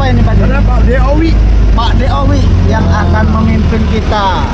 ini Pak? Ada Pak Deowi. Pak Deowi yang akan memimpin kita.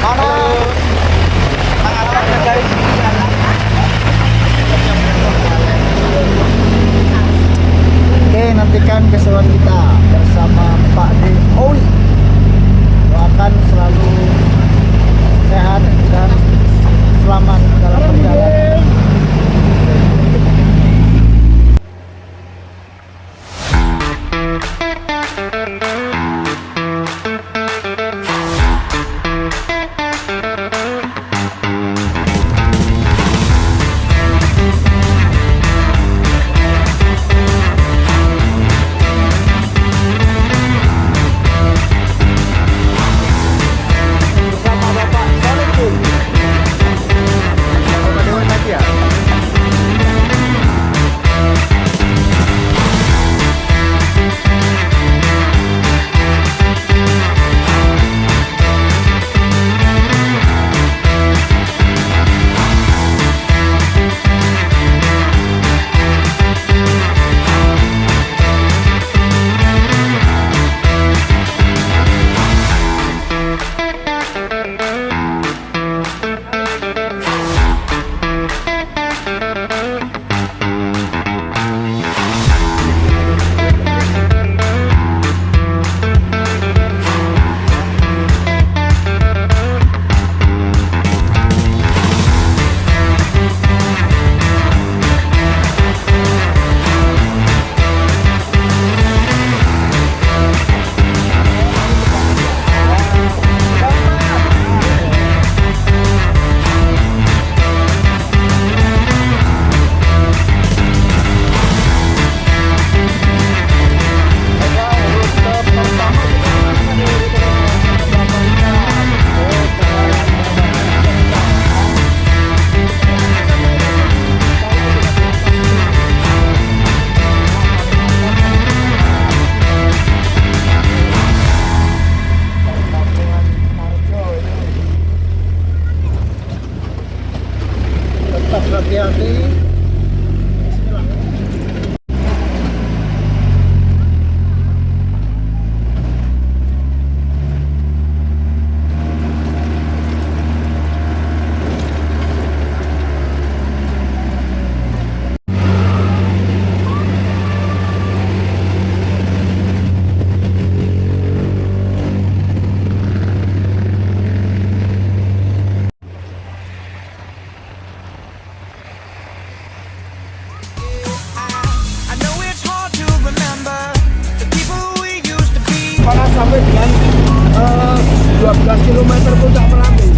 Para guys. Oke, nantikan keseruan kita bersama Pak Deowi. Doakan selalu sehat dan selamat dalam perjalanan. Tetap hati-hati. Panas sampai dengan 12 km puncak Merapi,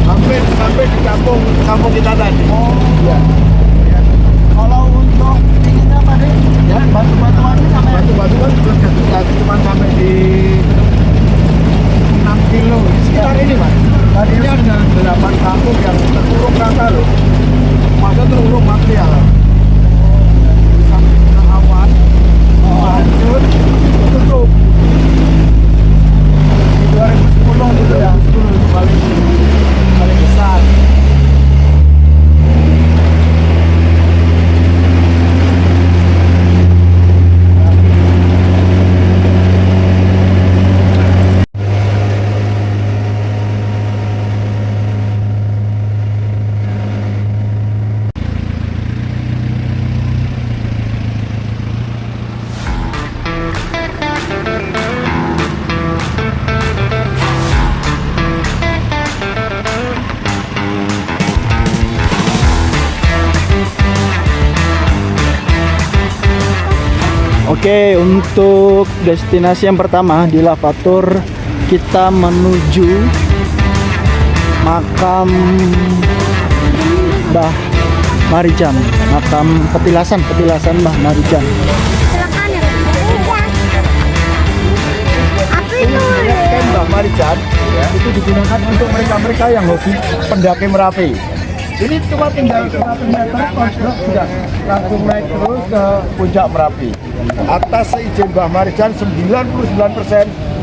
hampir sampai di kampung kita tadi. Oh ya. Kalau untuk ininya Pak De, ya batu-batuan ini sampai Batu-batuan juga cuma sampai di 6 kilo sekitar ini Mas. Tadi ini ada 8 kampung yang terkurung rata loh, masa terkurung material. Di samping awan, hancur, tutup. 2010 itu ya, 2010 itu paling besar. Oke, untuk destinasi yang pertama di Lavator kita menuju makam Mbah Marijan, makam petilasan Mbah Marijan. Silakan ya. Apa itu? Mbah Marijan ya, itu digunakan untuk mereka-mereka yang hobi pendaki Merapi. Ini cuma tinggal 100 meter, sudah langsung naik terus ke puncak Merapi. Atas seizin Mbah Marijan 99%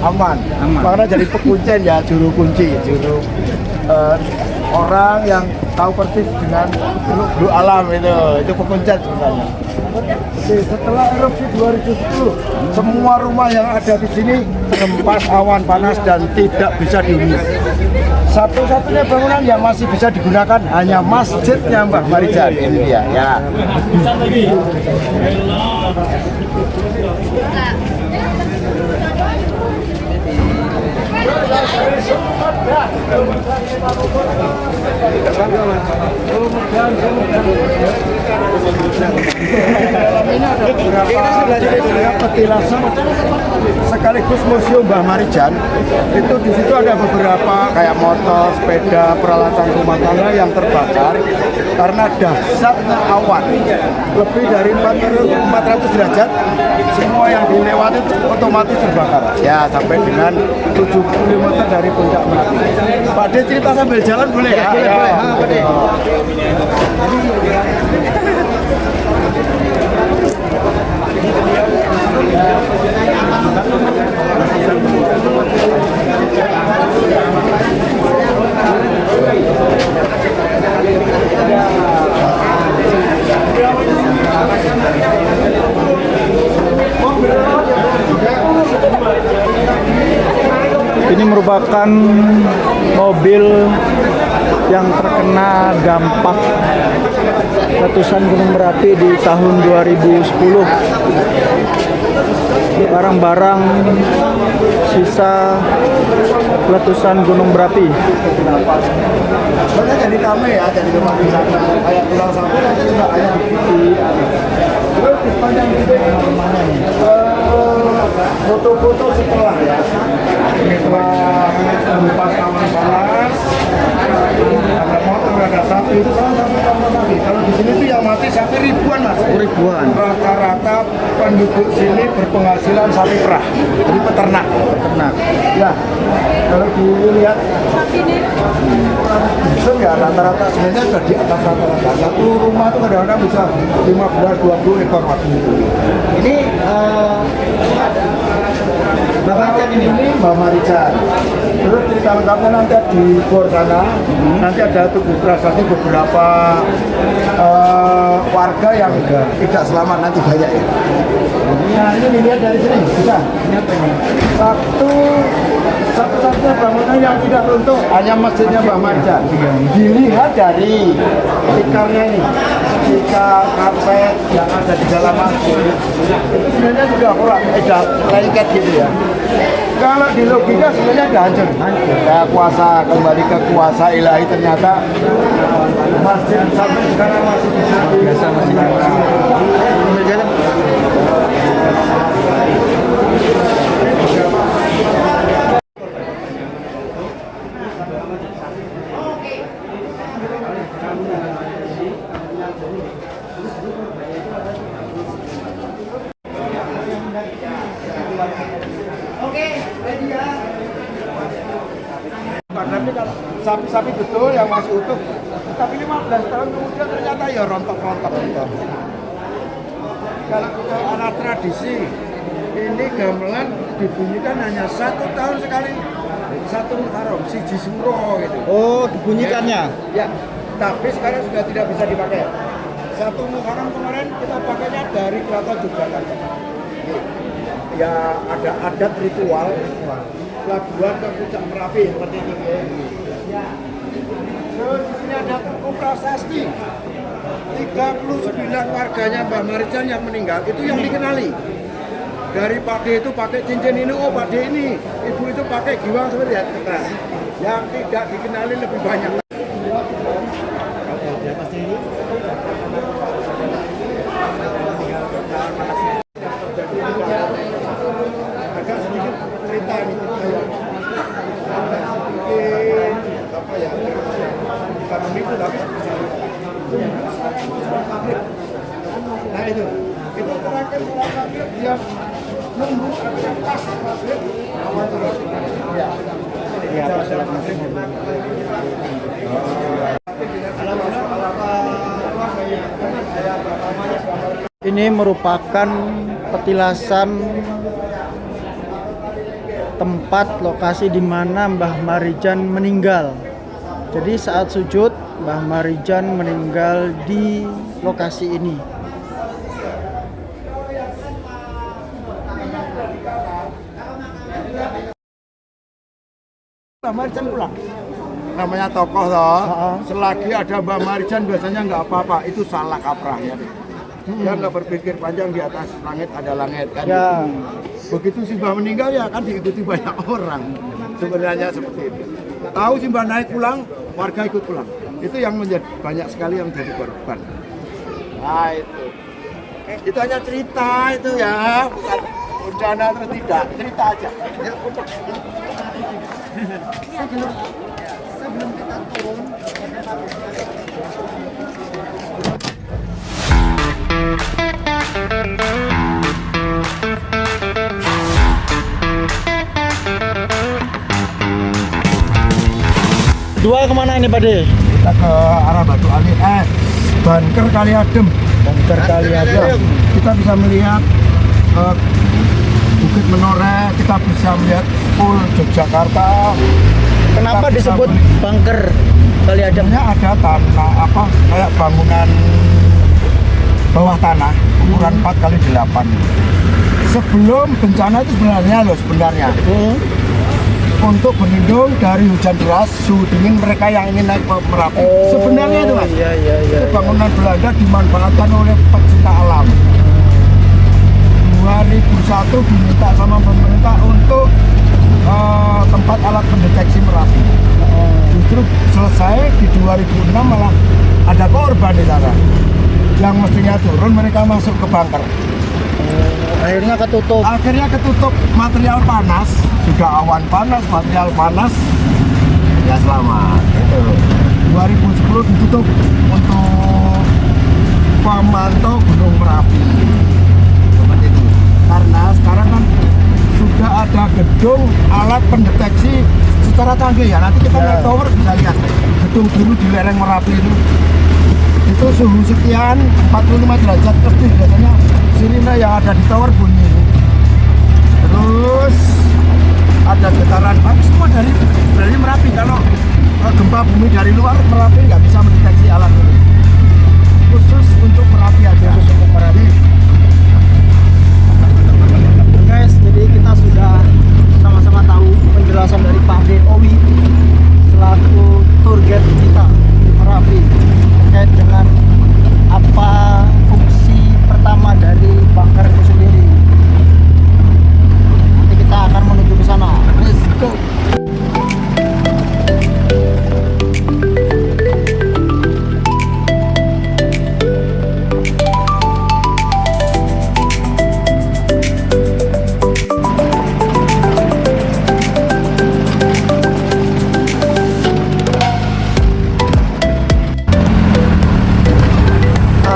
aman. Karena jadi pekuncen ya, juru kunci, juru orang yang tahu persis dengan seluk alam itu Pekuncat sebenarnya. Oke, setelah erupsi 2010, semua rumah yang ada di sini terhempas awan panas dan tidak bisa dihuni. Satu-satunya bangunan yang masih bisa digunakan hanya masjidnya Mbah Marijan. Ini dia, ya. Ini ada beberapa petilasan sekaligus museum Mbah Marijan. Itu di situ ada beberapa kayak motor, sepeda, peralatan rumah tangga yang terbakar karena dahsyatnya awan lebih dari 400 derajat. Semua yang dilewati itu otomatis terbakar. Ya, sampai dengan 7 km dari puncak Merapi. Pak De cerita sambil jalan boleh ya? Boleh. Pak De. Ini merupakan mobil yang terkena dampak letusan Gunung Merapi di tahun 2010. Barang-barang sisa letusan Gunung Merapi. Soalnya jadi rame ya, jadi rumah wisata. Kayak Pulau Sapu nanti juga ayam putih. Terus di sepanjang itu foto-foto setelah ya. Setelah lepas awan panas, ada motor, ada sapi, itu salah satu contoh tadi. Kalau di sini tuh yang mati sapi ribuan mas. Ribuan. Rata-rata penduduk sini berpenghasilan sapi perah, jadi peternak. Ya, kalau dilihat bisa ya rata-rata sebenarnya sudah di atas rata-rata. Satu rumah tuh kadang-kadang bisa 15-20 ekor mati. Ini Mbah Marijan ini Mbah Marijan. Terus cerita lengkapnya nanti di bor sana. Nanti ada tubuh prasasti beberapa warga yang tidak selamat nanti banyak ya. Nah ini dilihat dari sini bisa. Ini apa ini? Satu-satunya bangunan yang tidak runtuh hanya masjidnya Mbah Marijan. Dilihat dari tikarnya ini, tikar karpet yang ada di dalam masjid itu sebenarnya sudah kurang, lengket gitu ya. Kalau di logika sebenarnya sudah hancur. Ya, kuasa kembali ke kuasa ilahi, ternyata masjid sampai sekarang masih bisa biasa masih berjalan. Tapi kalau sapi-sapi betul yang masih utuh, tapi 15 tahun kemudian ternyata ya rontok-rontok. Kalau kita anak tradisi, ini gamelan dibunyikan hanya 1 tahun sekali, 1 Muharram, siji suro gitu. oh dibunyikannya. Ya, tapi sekarang sudah tidak bisa dipakai. 1 Muharram kemarin kita pakainya dari Keraton Yogyakarta. Ya ada adat ritual. Pelabuhan ke puncak Merapi seperti itu ya. Terus di sini ada Tugu Prasasti. 39 warganya Mbah Marijan yang meninggal itu yang dikenali. Dari Pak D itu pakai cincin ini, oh Pak D ini, ibu itu pakai giwang seperti itu. Nah, yang tidak dikenali lebih banyak. Agak sedikit cerita ini. Apa ya? Bukan menipu tapi nah itu terakhir sholat maghrib dia nunggu yang pas maghrib awan turun. Ya. Ya, pas sholat maghrib. Ini merupakan petilasan tempat lokasi di mana Mbah Marijan meninggal Jadi saat sujud Mbah Marijan meninggal di lokasi ini. Mbah Marijan pulang. Namanya tokoh toh. Selagi ada Mbah Marijan biasanya nggak apa-apa. Itu salah kaprah ya. Dia nggak berpikir panjang, di atas langit ada langit kan. Ya. Begitu si Mbah meninggal ya kan diikuti banyak orang. Sebenarnya seperti itu. Tahu si Mbah naik pulang, warga ikut pulang. Itu yang menjadi banyak sekali yang jadi korban. Nah itu. Itu hanya cerita itu ya, bukan bencana atau tidak, cerita aja. Sebelum kita turun. Dua kemana ini Pak De? Kita ke arah Batu Ali, Banker Kali Adem. Banker Kali Adem. Kita bisa melihat Bukit Menoreh, kita bisa melihat full Yogyakarta. Kenapa Kita bisa disebut Banker Kali Adem? Sebenarnya ada tanah apa kayak bangunan bawah tanah ukuran 4 kali 8. Sebelum bencana itu sebenarnya untuk berlindung dari hujan deras, suhu dingin mereka yang ingin naik ke Merapi. Sebenarnya itu Mas. Iya. Itu bangunan Belanda dimanfaatkan oleh pecinta alam. 2001 diminta sama pemerintah untuk tempat alat pendeteksi Merapi. Justru selesai di 2006 malah ada korban di sana. Yang mestinya turun mereka masuk ke bunker. Akhirnya ketutup. Akhirnya ketutup, material panas, sudah awan panas, material panas, ya selamat. Itu 2010 ditutup untuk pemantau Gunung Merapi. Seperti itu. Karena sekarang kan sudah ada gedung alat pendeteksi secara canggih ya. Nanti kita naik tower bisa lihat gedung biru di lereng Merapi itu suhu sekian 45 derajat lebih biasanya sirine yang ada di tower bunyi. Terus ada getaran tapi semua dari Merapi. Kalau gempa bumi dari luar Merapi nggak bisa mendeteksi alat ini. Khusus untuk Merapi aja. Khusus untuk Merapi. Guys, jadi kita sudah sama-sama tahu penjelasan dari Pak De Owi selaku tour guide kita di Merapi terkait dengan apa fungsi pertama dari bunker itu sendiri. Nanti kita akan menuju ke sana. Let's go.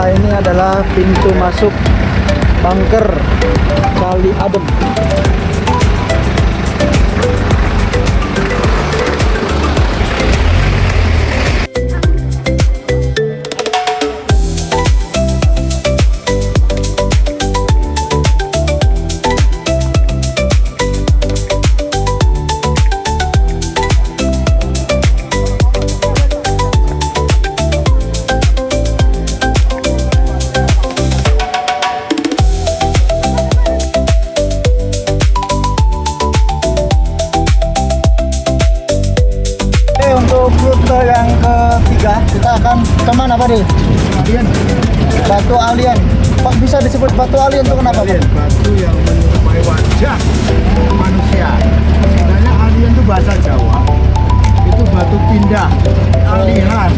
Ini adalah pintu masuk bunker Kali Adem. Yang ketiga kita akan kemana Pak De? Alien. Batu alien. Pak, bisa disebut batu alien itu kenapa Pak? Batu yang menyerupai wajah manusia. Sebenarnya alien itu bahasa Jawa. Itu batu pindah. Alihan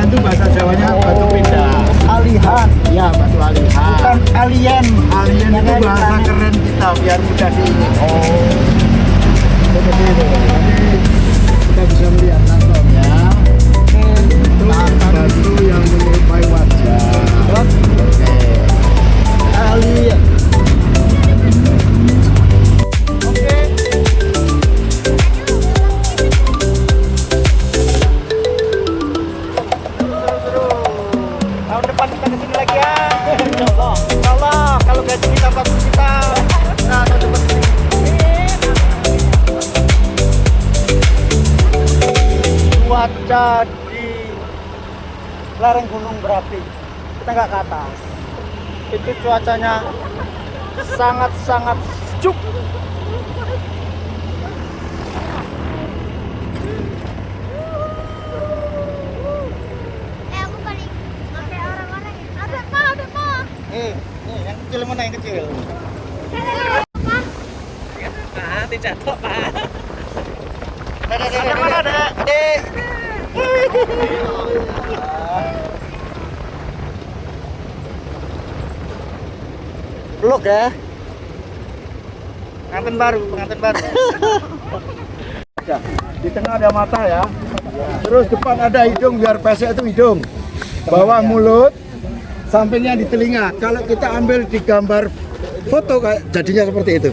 itu bahasa Jawanya batu pindah. Alihan. Ya, batu alihan. Bukan alien. Alien itu bahasa keren kita biar mudah diingat. Seperti itu. Jadi kita bisa melihat langsung ya. Itu batu yang menyerupai wajah. Oke. Alien. Tahun depan kita kesini lagi ya. Insyaallah kalau gaji kita 40 juta. Nah, tahun depan kesini. Cuaca kita di lereng gunung berapi. Kita nggak ke atas. Itu cuacanya sangat-sangat sejuk. Aku paling sampai orang-orang ya. Ada pak. Nih, yang kecil mana yang kecil? Tidak jatuh, Pak. Ada mana ada? Dek. Peluk ya. Pengantin baru. Ya, di tengah ada mata ya. Terus depan ada hidung, biar pesek itu hidung. Bawah mulut, sampingnya di telinga. Kalau kita ambil di gambar foto jadinya seperti itu.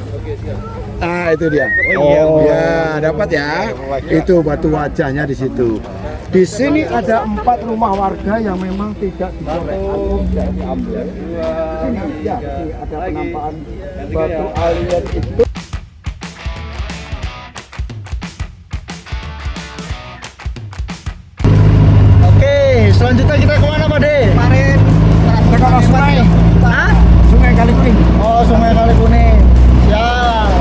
Ah, itu dia. Oh, ya, dapat ya. Itu batu wajahnya di situ. Di sini ada 4 rumah warga yang memang tidak dicorek atau tidak diambil. Sini ya, ada penampakan batu alien itu. Oke, selanjutnya kita kemana Pak De? Kemarin ke sungai. Hah? Sungai Kalikuning. Oh, Sungai Kalikuning. Siap.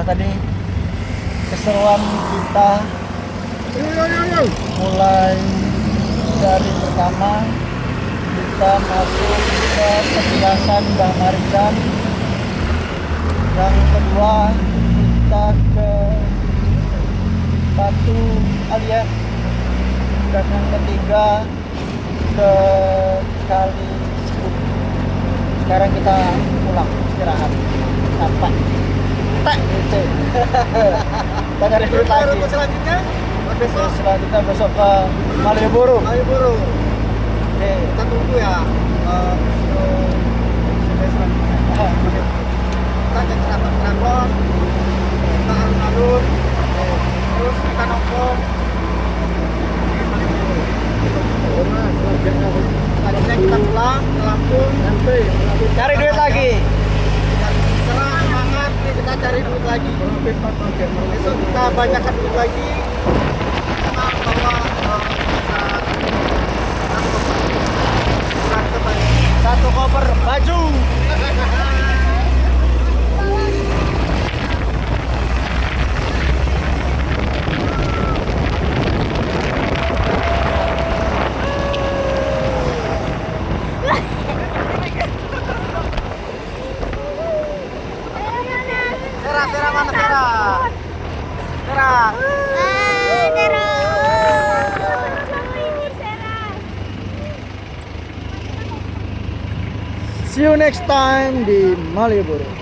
Tadi keseruan kita mulai dari pertama kita masuk ke penjelasan Mbah Marican, yang kedua kita ke batu alien, dan yang ketiga ke kali Sebut. Sekarang kita pulang istirahat sampai gitu. Kita cari duit lagi. Selanjutnya besok ke Malioboro. Oke, kita tunggu ya. Kita cek keraton, kita alun-alun, terus kita nongkrong di Malioboro. Selanjutnya kita pulang ke Lampung, cari duit lagi. Semangat. kita cari duit lagi. Besok kita banyakkan duit lagi. Kita bawa satu koper baju. Sera mana Sera? Sera. See you next time di Malioboro.